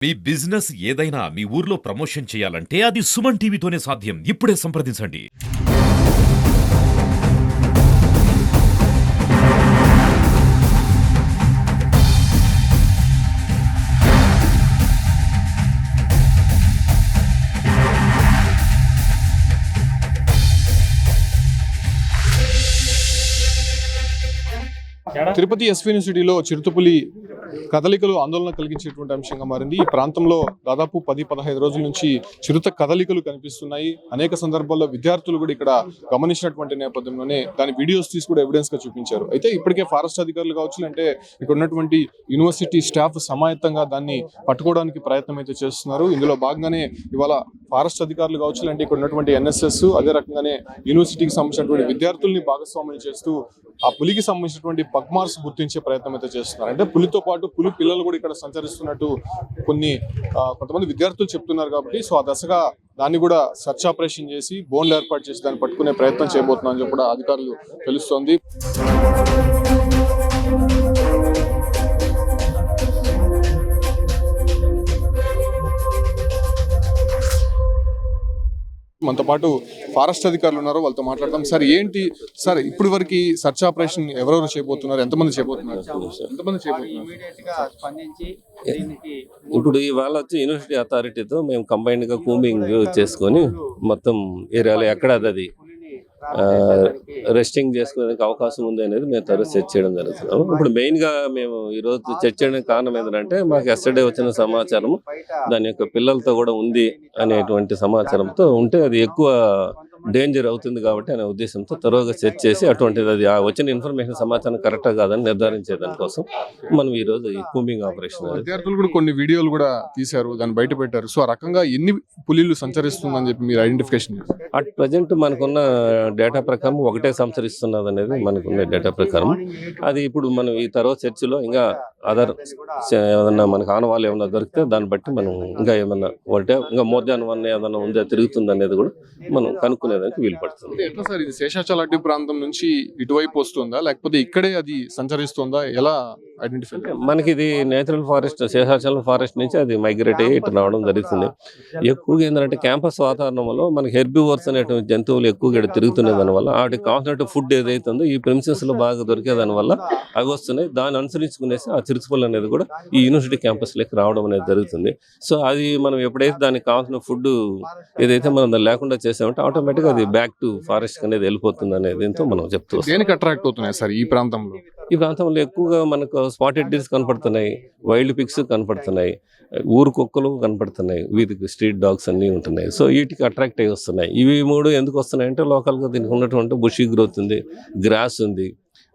మీ business ఏదైనా మీ ఊర్లో promotion చేయాలంటే అది సుమన్ టీవీతోనే సాధ్యం. ఇప్పుడే సంప్రదించండి. తిరుపతి ఎస్వి యూనివర్సిటీలో చిరుతపులి కదలికలు ఆందోళన కలిగించేటువంటి అంశంగా మారింది. ఈ ప్రాంతంలో దాదాపు 10-15 రోజుల నుంచి చిరుత కదలికలు కనిపిస్తున్నాయి. అనేక సందర్భాల్లో విద్యార్థులు కూడా ఇక్కడ గమనించినటువంటి నేపథ్యంలోనే దాని వీడియోస్ తీసి కూడా ఎవిడెన్స్ గా చూపించారు. అయితే ఇప్పటికే ఫారెస్ట్ అధికారులు కావచ్చు, అంటే ఇక్కడ ఉన్నటువంటి యూనివర్సిటీ స్టాఫ్ సమాయత్తంగా దాన్ని పట్టుకోవడానికి ప్రయత్నం అయితే చేస్తున్నారు. ఇందులో భాగంగానే ఇవాళ ఫారెస్ట్ అధికారులు కావచ్చు, అంటే ఇక్కడ ఉన్నటువంటి ఎన్ఎస్ఎస్, అదే రకంగానే యూనివర్సిటీకి సంబంధించినటువంటి విద్యార్థుల్ని భాగస్వామ్యం చేస్తూ ఆ పులికి సంబంధించినటువంటి పగ్మార్క్స్ గుర్తించే ప్రయత్నం అయితే చేస్తున్నారు. అంటే పులితో పాటు పులి పిల్లలు కూడా ఇక్కడ సంచరిస్తున్నట్టు కొంతమంది విద్యార్థులు చెప్తున్నారు. కాబట్టి సో ఆ దశగా దాన్ని కూడా సర్చ్ ఆపరేషన్ చేసి బోన్లు ఏర్పాటు చేసి దాన్ని పట్టుకునే ప్రయత్నం చేయబోతున్నారని చెప్పి కూడా అధికారులు తెలుస్తోంది. మనతో పాటు ఫారెస్ట్ అధికారులు ఉన్నారు, వాళ్ళతో మాట్లాడతాం. సార్ ఏంటి సార్ ఇప్పుడు వరకు సర్చ్ ఆపరేషన్ ఎవరెవరు చేయబోతున్నారు, ఎంతమంది చేయబోతున్నారు? ఇప్పుడు ఇవాళ వచ్చి యూనివర్సిటీ అథారిటీతో మేము కంబైన్డ్ గా కూంబింగ్ చేసుకొని మొత్తం ఏరియాలో ఎక్కడ అది రెస్టింగ్ చేసుకోవడానికి అవకాశం ఉంది అనేది మేము తర్వాత సెర్చ్ చేయడం జరుగుతున్నాము. ఇప్పుడు మెయిన్ గా మేము ఈ రోజు సెర్చ్ చేయడానికి కారణం ఏంటంటే మాకు ఎస్టర్డే వచ్చిన సమాచారం దాని యొక్క పిల్లలతో కూడా ఉంది అనేటువంటి సమాచారంతో ఉంటే అది ఎక్కువ డేంజర్ అవుతుంది కాబట్టి అనే ఉద్దేశంతో త్వరగా సెర్చ్ చేసి అటువంటిది అది వచ్చిన ఇన్ఫర్మేషన్ సమాచారం కరెక్టా కాదని నిర్ధారించే దానికోసం మనం ఈ రోజు ఈ కూంబింగ్ ఆపరేషన్. విద్యార్థులు కూడా కొన్ని వీడియోలు కూడా తీశారు, దాన్ని బయట పెట్టారు. సో ఆ రకంగా ఎన్ని పులిలు సంచరిస్తుందని చెప్పి మీరు ఐడెంటిఫికేషన్ చేస్తారు? అట్ ప్రజెంట్ మనకున్న డేటా ప్రకారం ఒకటే సంచరిస్తున్నది అనేది మనకున్న డేటా ప్రకారం. అది ఇప్పుడు మనం ఈ తర్వాత చర్చిలో ఇంకా అదర్ ఏదన్నా మనకు ఆనవాళ్ళు ఏమన్నా దొరికితే దాన్ని బట్టి మనం ఇంకా ఏమన్నా ఒకటే ఇంకా మోర్ దాన్ వన్ ఏదన్నా ఉందే తిరుగుతుంది అనేది కూడా మనం కనుక్కునేదానికి వీలు పడుతుంది. ఎట్లా సార్ ఇది శేషాచల అడ్డి ప్రాంతం నుంచి ఇటువైపు వస్తుందా, లేకపోతే ఇక్కడే అది సంచరిస్తుందా, ఎలా ఐడెంటిఫై? మనకి ఇది నేచురల్ ఫారెస్ట్, శేషాచలం ఫారెస్ట్ నుంచి అది మైగ్రేట్ అయ్యి ఇటు రావడం జరుగుతుంది. ఎక్కువగా ఏంటంటే క్యాంపస్ వాతావరణంలో మనకి హెర్బివోర్స్ అనేటువంటి జంతువులు ఎక్కువగా ఇక్కడ తిరుగుతునే దానివల్ల వాటికి కావాల్సినట్టు ఫుడ్ ఏదైతే ఉందో ఈ ప్రిమిసెస్ లో బాగా దొరికే దానివల్ల అవి వస్తున్నాయి. దాన్ని అనుసరించుకునేసి ఆ చిరుతపులి అనేది కూడా ఈ యూనివర్సిటీ క్యాంపస్ లెక్క రావడం అనేది జరుగుతుంది. సో అది మనం ఎప్పుడైతే దానికి కావాల్సిన ఫుడ్ ఏదైతే మనం దాన్ని లేకుండా చేసామంటే ఆటోమేటిక్ అది బ్యాక్ టు ఫారెస్ట్ అనేది వెళ్ళిపోతుంది అనేది దీంతో మనం చెప్తూ. దేనికి అట్రాక్ట్ అవుతున్నాయి సార్ ఈ ప్రాంతంలో? ఈ ప్రాంతంలో ఎక్కువగా మనకు స్పాటెడ్ డీర్స్ కనపడుతున్నాయి, వైల్డ్ పిగ్స్ కనపడుతున్నాయి, ఊరు కుక్కలు కనపడుతున్నాయి, వీటికి స్ట్రీట్ డాగ్స్ అన్నీ ఉంటున్నాయి. సో వీటికి అట్రాక్ట్ అయ్యి వస్తున్నాయి. ఇవి మూడు ఎందుకు వస్తున్నాయి అంటే లోకల్గా దీనికి ఉన్నటువంటి బుషీ గ్రోత్ ఉంది, గ్రాస్ ఉంది,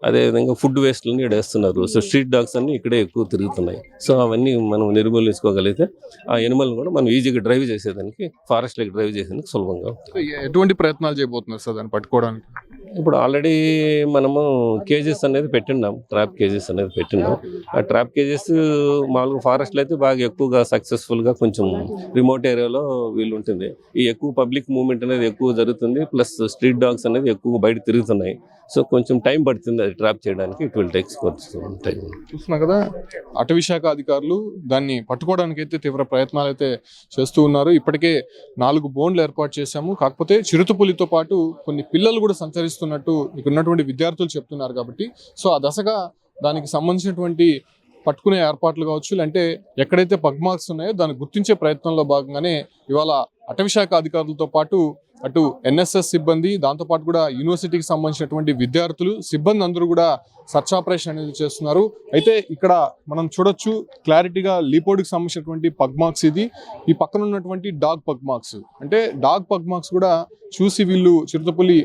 అదేవిధంగా ఫుడ్ వేస్ట్లని ఇక్కడ వేస్తున్నారు. సో స్ట్రీట్ డాగ్స్ అన్ని ఇక్కడే ఎక్కువ తిరుగుతున్నాయి. సో అవన్నీ మనం నిర్మూలించుకోగలిగితే ఆ ఎనిమల్ని కూడా మనం ఈజీగా డ్రైవ్ చేసేదానికి, ఫారెస్ట్లోకి డ్రైవ్ చేసేందుకు సులభంగా. ఎటువంటి ప్రయత్నాలు చేయబోతున్నారు సార్ దాన్ని పట్టుకోవడానికి? ఇప్పుడు ఆల్రెడీ మనము కేజెస్ అనేది పెట్టినాం, ట్రాప్ కేజెస్ అనేది పెట్టినాం. ఆ ట్రాప్ కేజెస్ మామూలుగా ఫారెస్ట్లో అయితే బాగా ఎక్కువగా సక్సెస్ఫుల్గా కొంచెం రిమోట్ ఏరియాలో వీళ్ళు ఉంటుంది. ఈ ఎక్కువ పబ్లిక్ మూవ్మెంట్ అనేది ఎక్కువ జరుగుతుంది, ప్లస్ స్ట్రీట్ డాగ్స్ అనేది ఎక్కువ బయట తిరుగుతున్నాయి. సో కొంచెం టైం పడుతుంది అది ట్రాప్ చేయడానికి. It will takes time. చూస్తున్నా కదా, అటవీ శాఖ అధికారులు దాన్ని పట్టుకోవడానికి అయితే తీవ్ర ప్రయత్నాలు అయితే చేస్తూ ఉన్నారు. ఇప్పటికే 4 బోన్లు ఏర్పాటు చేశాము. కాకపోతే చిరుతపులితో పాటు కొన్ని పిల్లలు కూడా సంచరిస్తున్నట్టు ఇక్కడ ఉన్నటువంటి విద్యార్థులు చెప్తున్నారు. కాబట్టి సో ఆ దశగా దానికి సంబంధించినటువంటి పట్టుకునే ఏర్పాట్లు కావచ్చు, అంటే ఎక్కడైతే పగ్మార్క్స్ ఉన్నాయో దాన్ని గుర్తించే ప్రయత్నంలో భాగంగానే ఇవాళ అటవీ శాఖ అధికారులతో పాటు అటు ఎన్ఎస్ఎస్ సిబ్బంది, దాంతోపాటు కూడా యూనివర్సిటీకి సంబంధించినటువంటి విద్యార్థులు, సిబ్బంది అందరూ కూడా సర్చ్ ఆపరేషన్ అనేది చేస్తున్నారు. అయితే ఇక్కడ మనం చూడొచ్చు క్లారిటీగా లీపోర్డ్కి సంబంధించినటువంటి పగ్మార్క్స్ ఇది. ఈ పక్కన ఉన్నటువంటి డాగ్ పగ్మార్క్స్, అంటే డాగ్ పగ్మార్క్స్ కూడా చూసి వీళ్ళు చిరుతపులి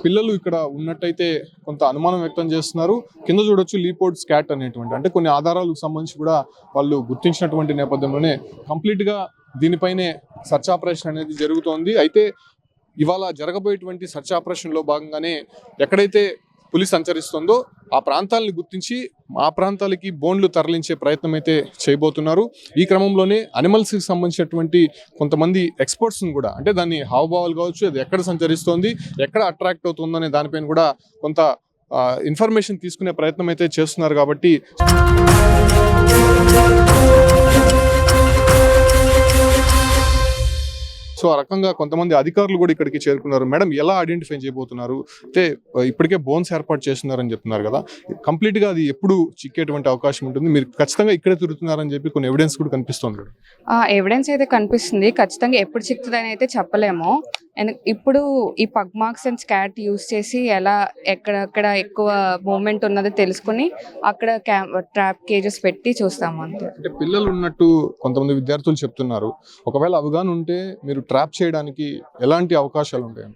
పిల్లలు ఇక్కడ ఉన్నట్టయితే కొంత అనుమానం వ్యక్తం చేస్తున్నారు. కింద చూడొచ్చు లీపోర్డ్ స్కాట్ అనేటువంటి, అంటే కొన్ని ఆధారాలకు సంబంధించి కూడా వాళ్ళు గుర్తించినటువంటి నేపథ్యంలోనే కంప్లీట్గా దీనిపైనే సర్చ్ ఆపరేషన్ అనేది జరుగుతోంది. అయితే ఇవాళ జరగబోయేటువంటి సర్చ్ ఆపరేషన్లో భాగంగానే ఎక్కడైతే పులి సంచరిస్తుందో ఆ ప్రాంతాలని గుర్తించి ఆ ప్రాంతాలకి బోన్లు తరలించే ప్రయత్నం అయితే చేయబోతున్నారు. ఈ క్రమంలోనే అనిమల్స్కి సంబంధించినటువంటి కొంతమంది ఎక్స్పర్ట్స్ని కూడా, అంటే దాన్ని హావభావాలు కావచ్చు, అది ఎక్కడ సంచరిస్తోంది, ఎక్కడ అట్రాక్ట్ అవుతుందనే దానిపైన కూడా కొంత ఇన్ఫర్మేషన్ తీసుకునే ప్రయత్నం అయితే చేస్తున్నారు. కాబట్టి సో ఆ రకంగా కొంతమంది అధికారులు కూడా ఇక్కడికి చేరుకున్నారు. మేడం ఎలా ఐడెంటిఫై చేయబోతున్నారు? అయితే ఇప్పటికే బోన్స్ ఏర్పాటు చేస్తున్నారని చెప్తున్నారు కదా, కంప్లీట్ గా అది ఎప్పుడు చిక్కేటువంటి అవకాశం ఉంటుంది? మీరు ఖచ్చితంగా ఇక్కడే తిరుగుతున్నారని చెప్పి కొన్ని ఎవిడెన్స్ కూడా కనిపిస్తుంది. ఎవిడెన్స్ అయితే కనిపిస్తుంది, ఖచ్చితంగా ఎప్పుడు చిక్కుతుందని అయితే చెప్పలేము. ఇప్పుడు ఈ pug marks and Scott use చేసి ఎలా ఎక్కడెక్కడ ఎక్కువ మూమెంట్ ఉన్నదో తెలుసుకుని అక్కడ ట్రాప్ కేజెస్ పెట్టి చూస్తాము అంతే. అంటే పిల్లలు ఉన్నట్టు కొంతమంది విద్యార్థులు చెప్తున్నారు. ఒకవేళ అవగాహన ఉంటే మీరు ట్రాప్ చేయడానికి ఎలాంటి అవకాశాలు ఉంటాయి?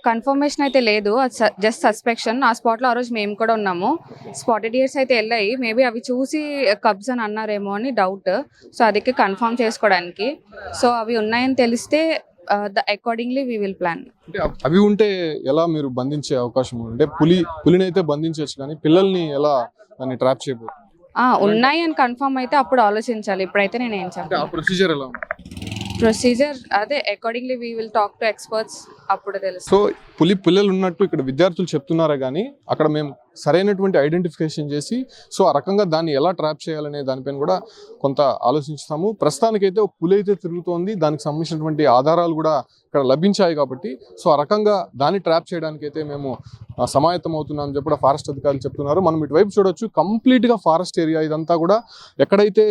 కన్ఫర్మేషన్ అయితే లేదు, జస్ట్ సస్పెక్షన్. ఆ స్పాట్లో ఆ రోజు మేము కూడా ఉన్నాము. స్పాటెడ్ ఇయర్స్ అయితే వెళ్ళాయి, మేబీ అవి చూసి కబ్స్ అని అన్నారేమో అని డౌట్. సో అదికి కన్ఫర్మ్ చేసుకోవడానికి. సో అవి ఉన్నాయని తెలిస్తే అకార్డింగ్లీ వీ విల్ ప్లాన్. అంటే అవి ఉంటే ఎలా మీరు బంధించే అవకాశం ఉంది? అంటే పులిని అయితే బంధించవచ్చు, కానీ పిల్లల్ని ఎలా దాన్ని ట్రాప్ చేయబోతుంది? ఉన్నాయి అని కన్ఫర్మ్ అయితే అప్పుడు ఆలోచించాలి. ఇప్పుడైతే నేను ఏం చెప్పాను. ఆ ప్రొసీజర్ ఎలా ఉంది? ప్రొసీజర్ అదే accordingly we will talk to experts, అప్పుడు తెలుసు. సో పిల్లలు ఉన్నట్టు ఇక్కడ విద్యార్థులు చెప్తున్నారా, కానీ అక్కడ మేము సరైనటువంటి ఐడెంటిఫికేషన్ చేసి సో ఆ రకంగా దాన్ని ఎలా ట్రాప్ చేయాలనే దానిపైన కూడా కొంత ఆలోచిస్తాము. ప్రస్తుతానికైతే పులి అయితే తిరుగుతోంది, దానికి సంబంధించినటువంటి ఆధారాలు కూడా ఇక్కడ లభించాయి కాబట్టి సో ఆ రకంగా దాన్ని ట్రాప్ చేయడానికి అయితే మేము సమాయత్తం అవుతున్నామని చెప్పి కూడా ఫారెస్ట్ అధికారులు చెప్తున్నారు. మనం ఇటువైపు చూడొచ్చు, కంప్లీట్గా ఫారెస్ట్ ఏరియా ఇదంతా కూడా. ఎక్కడైతే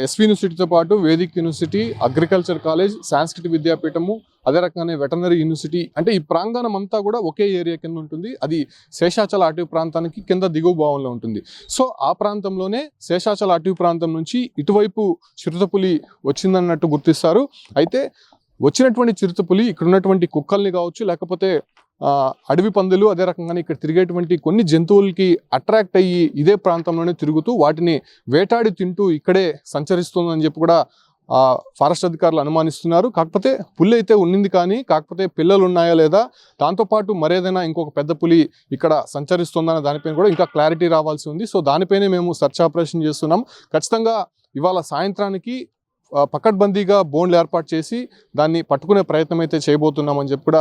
ఎస్వి యూనివర్సిటీతో పాటు వేదిక్ యూనివర్సిటీ, అగ్రికల్చర్ కాలేజ్, సాంస్కృతిక విద్యాపీఠము, అదే రకంగానే వెటర్నరీ యూనివర్సిటీ, అంటే ఈ ప్రాంగణం అంతా కూడా ఒకే ఏరియా కింద ఉంటుంది. అది శేషాచల అటవీ ప్రాంతానికి కింద దిగువ భాగంలో ఉంటుంది. సో ఆ ప్రాంతంలోనే శేషాచల అటవీ ప్రాంతం నుంచి ఇటువైపు చిరుతపులి వచ్చిందన్నట్టు గుర్తిస్తారు. అయితే వచ్చినటువంటి చిరుతపులి ఇక్కడ ఉన్నటువంటి కుక్కల్ని కావచ్చు, లేకపోతే అడవి పందులు, అదే రకంగానే ఇక్కడ తిరిగేటువంటి కొన్ని జంతువులకి అట్రాక్ట్ అయ్యి ఇదే ప్రాంతంలోనే తిరుగుతూ వాటిని వేటాడి తింటూ ఇక్కడే సంచరిస్తుందని చెప్పి కూడా ఫారెస్ట్ అధికారులు అనుమానిస్తున్నారు. కాకపోతే పులి అయితే ఉన్నింది, కానీ కాకపోతే పిల్లలు ఉన్నాయా లేదా, దాంతోపాటు మరేదైనా ఇంకొక పెద్ద పులి ఇక్కడ సంచరిస్తుందన్న దానిపైన కూడా ఇంకా క్లారిటీ రావాల్సి ఉంది. సో దానిపైనే మేము సెర్చ్ ఆపరేషన్ చేస్తున్నాం. ఖచ్చితంగా ఇవాళ సాయంత్రానికి పకడ్బందీగా బోన్లు ఏర్పాటు చేసి దాన్ని పట్టుకునే ప్రయత్నం అయితే చేయబోతున్నామని చెప్పి కూడా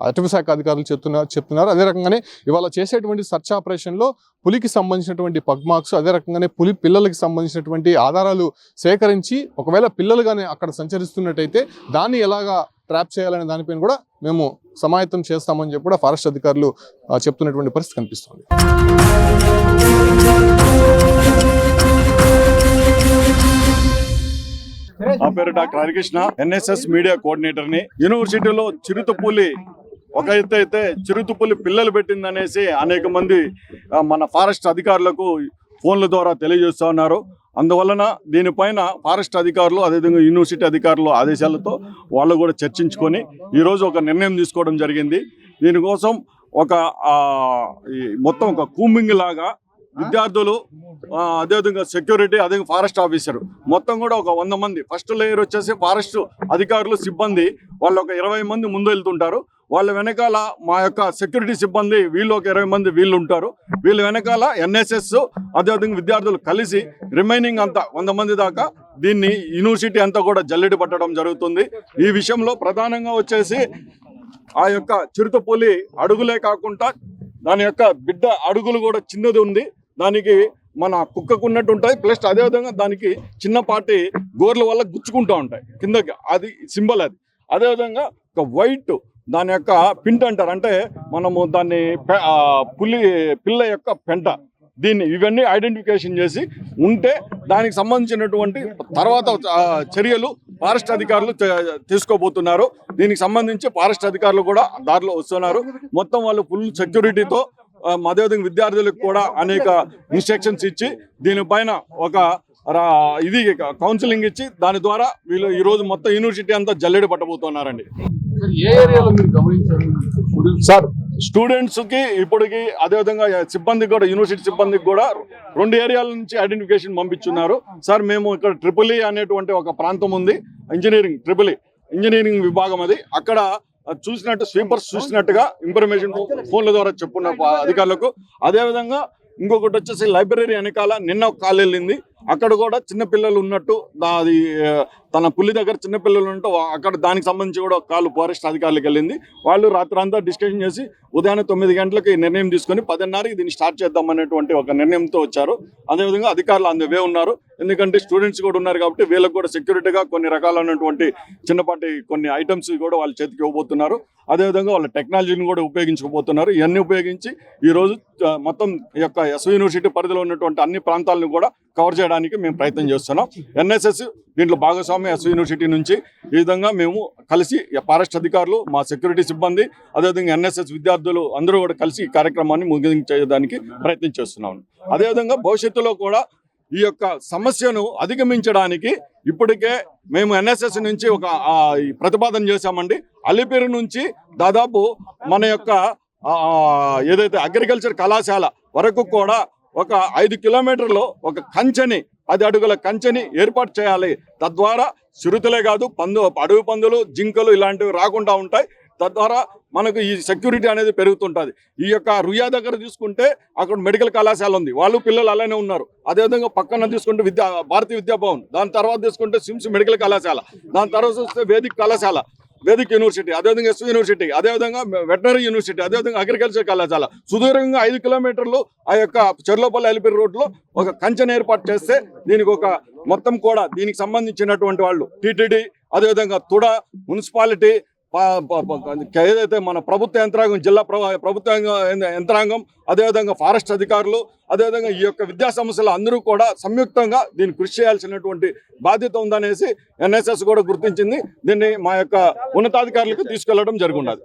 అటవీ శాఖ అధికారులు చెప్తున్నారు. అదే రకంగానే ఇవాళ చేసేటువంటి సెర్చ్ ఆపరేషన్లో పులికి సంబంధించినటువంటి పగ్ మార్క్స్, అదే రకంగానే పులి పిల్లలకి సంబంధించినటువంటి ఆధారాలు సేకరించి ఒకవేళ పిల్లలు కానీ అక్కడ సంచరిస్తున్నట్టయితే దాన్ని ఎలాగా ట్రాప్ చేయాలనే దానిపైన కూడా మేము సమాయత్తం చేస్తామని చెప్పి కూడా ఫారెస్ట్ అధికారులు చెప్తున్నటువంటి పరిస్థితి కనిపిస్తుంది. నా పేరు doctor Harikrishna, NSS media coordinator ని. యూనివర్సిటీలో చిరుతపులి ఒక ఎత్తు అయితే చిరుతపులి పిల్లలు పెట్టిందనేసి అనేక మంది మన ఫారెస్ట్ అధికారులకు ఫోన్ల ద్వారా తెలియజేస్తూ ఉన్నారు. అందువలన దీనిపైన ఫారెస్ట్ అధికారులు, అదేవిధంగా యూనివర్సిటీ అధికారులు ఆదేశాలతో వాళ్ళు కూడా చర్చించుకొని ఈరోజు ఒక నిర్ణయం తీసుకోవడం జరిగింది. దీనికోసం ఒక మొత్తం ఒక కూంబింగ్ లాగా విద్యార్థులు, అదేవిధంగా సెక్యూరిటీ, అదే ఫారెస్ట్ ఆఫీసర్ మొత్తం కూడా ఒక 100 మంది, ఫస్ట్ లేయర్ వచ్చేసి ఫారెస్ట్ అధికారులు సిబ్బంది, వాళ్ళు ఒక 20 మంది ముందు వెళ్తుంటారు. వాళ్ళ వెనకాల మా యొక్క సెక్యూరిటీ సిబ్బంది, వీళ్ళు ఒక 20 మంది వీళ్ళు ఉంటారు. వీళ్ళ వెనకాల ఎన్ఎస్ఎస్, అదేవిధంగా విద్యార్థులు కలిసి రిమైనింగ్ అంతా 100 మంది దాకా దీన్ని యూనివర్సిటీ అంతా కూడా జల్లెడ పట్టడం జరుగుతుంది. ఈ విషయంలో ప్రధానంగా వచ్చేసి ఆ యొక్క చిరుతపులి అడుగులే కాకుండా దాని యొక్క బిడ్డ అడుగులు కూడా చిన్నది ఉంది. దానికి మన కుక్కకు ఉన్నట్టు ఉంటాయి, ప్లస్ అదేవిధంగా దానికి చిన్నపాటి గోర్ల వల్ల గుచ్చుకుంటూ ఉంటాయి కిందకి, అది సింబల్ అది. అదేవిధంగా ఒక వైట్ దాని యొక్క పింట్ అంటారు, అంటే మనము దాన్ని పిల్ల యొక్క పెంట, దీన్ని ఇవన్నీ ఐడెంటిఫికేషన్ చేసి ఉంటే దానికి సంబంధించినటువంటి తర్వాత చర్యలు ఫారెస్ట్ అధికారులు తీసుకోబోతున్నారు. దీనికి సంబంధించి ఫారెస్ట్ అధికారులు కూడా దారిలో వస్తున్నారు. మొత్తం వాళ్ళు ఫుల్ సెక్యూరిటీతో, అదేవిధంగా విద్యార్థులకు కూడా అనేక ఇన్స్ట్రక్షన్స్ ఇచ్చి దీనిపైన ఒక ఇది కౌన్సిలింగ్ ఇచ్చి దాని ద్వారా వీళ్ళు ఈరోజు మొత్తం యూనివర్సిటీ అంతా జల్లెడ పట్టబోతున్నారండి. సార్ స్టూడెంట్స్ కి ఇప్పటికి, అదేవిధంగా సిబ్బందికి కూడా, యూనివర్సిటీ సిబ్బందికి కూడా 2 ఏరియాల నుంచి ఐడెంటిఫికేషన్ పంపించున్నారు. సార్ మేము ఇక్కడ ట్రిపుల్ అనేటువంటి ఒక ప్రాంతం ఉంది, ఇంజనీరింగ్ విభాగం, అది అక్కడ చూసినట్టు స్వీపర్స్ చూసినట్టుగా ఇన్ఫర్మేషన్ ఫోన్ల ద్వారా చెప్పున్న అధికారులకు. అదేవిధంగా ఇంకొకటి వచ్చేసి లైబ్రరీ వెనకాల నిన్న ఒక కాల్ వెళ్ళింది, అక్కడ కూడా చిన్నపిల్లలు ఉన్నట్టు అది తన పులి దగ్గర చిన్నపిల్లలు ఉన్నట్టు అక్కడ దానికి సంబంధించి కూడా కాలు ఫారెస్ట్ అధికారులకు వెళ్ళింది. వాళ్ళు రాత్రంతా డిస్కషన్ చేసి ఉదయాన్నే 9 గంటలకి నిర్ణయం తీసుకొని 10:30కి దీన్ని స్టార్ట్ చేద్దామనేటువంటి ఒక నిర్ణయంతో వచ్చారు. అదేవిధంగా అధికారులు అందువే ఉన్నారు. ఎందుకంటే స్టూడెంట్స్ కూడా ఉన్నారు కాబట్టి వీళ్ళకి కూడా సెక్యూరిటీగా కొన్ని రకాలైనటువంటి చిన్నపాటి కొన్ని ఐటమ్స్ కూడా వాళ్ళ చేతికి ఇవ్వబోతున్నారు. అదేవిధంగా వాళ్ళ టెక్నాలజీని కూడా ఉపయోగించుకోబోతున్నారు. ఇవన్నీ ఉపయోగించి ఈరోజు మొత్తం ఈ యొక్క ఎస్వి యూనివర్సిటీ పరిధిలో ఉన్నటువంటి అన్ని ప్రాంతాలను కూడా కవర్ చేయడానికి మేము ప్రయత్నం చేస్తున్నాం. ఎన్ఎస్ఎస్ దీంట్లో భాగస్వామ్య ఎస్వి యూనివర్సిటీ నుంచి ఈ విధంగా మేము కలిసి ఫారెస్ట్ అధికారులు, మా సెక్యూరిటీ సిబ్బంది, అదేవిధంగా ఎన్ఎస్ఎస్ విద్యార్థులు అందరూ కూడా కలిసి ఈ కార్యక్రమాన్ని ముగించడానికి ప్రయత్నం చేస్తున్నాం. అదేవిధంగా భవిష్యత్తులో కూడా ఈ యొక్క సమస్యను అధిగమించడానికి ఇప్పటికే మేము ఎన్ఎస్ఎస్ నుంచి ఒక ప్రతిపాదన చేశామండి. అలిపిరి నుంచి దాదాపు మన యొక్క ఏదైతే అగ్రికల్చర్ కళాశాల వరకు కూడా ఒక 5 కిలోమీటర్లు ఒక కంచెని 10 అడుగుల కంచెని ఏర్పాటు చేయాలి. తద్వారా చిరుతలే కాదు అడవి పందులు, జింకలు ఇలాంటివి రాకుండా ఉంటాయి. తద్వారా మనకు ఈ సెక్యూరిటీ అనేది పెరుగుతుంటుంది. ఈ యొక్క రుయా దగ్గర తీసుకుంటే అక్కడ మెడికల్ కళాశాల ఉంది, వాళ్ళు పిల్లలు అలానే ఉన్నారు. అదేవిధంగా పక్కన తీసుకుంటే భారతీయ విద్యాభవన్, దాని తర్వాత తీసుకుంటే సిమ్స్ మెడికల్ కళాశాల, దాని తర్వాత చూస్తే వేదిక్ యూనివర్సిటీ, అదేవిధంగా ఎస్వి యూనివర్సిటీ, అదేవిధంగా వెటనరీ యూనివర్సిటీ, అదేవిధంగా అగ్రికల్చర్ కళాశాల. సుదూరంగా 5 కిలోమీటర్లు ఆ యొక్క చెర్లోపల్లి అలిపిరి రోడ్లో ఒక కంచెను ఏర్పాటు చేస్తే దీనికి ఒక మొత్తం కూడా దీనికి సంబంధించినటువంటి వాళ్ళు టీటీడీ, అదేవిధంగా తుడ మున్సిపాలిటీ, ఏదైతే మన ప్రభుత్వ యంత్రాంగం, జిల్లా ప్రభుత్వ యంత్రాంగం, అదేవిధంగా ఫారెస్ట్ అధికారులు, అదేవిధంగా ఈ యొక్క విద్యా సంస్థలు అందరూ కూడా సంయుక్తంగా దీన్ని కృషి చేయాల్సినటువంటి బాధ్యత ఉందనేసి ఎన్ఎస్ఎస్ కూడా గుర్తించింది. దీన్ని మా యొక్క ఉన్నతాధికారులకు తీసుకెళ్లడం జరుగుతున్నది.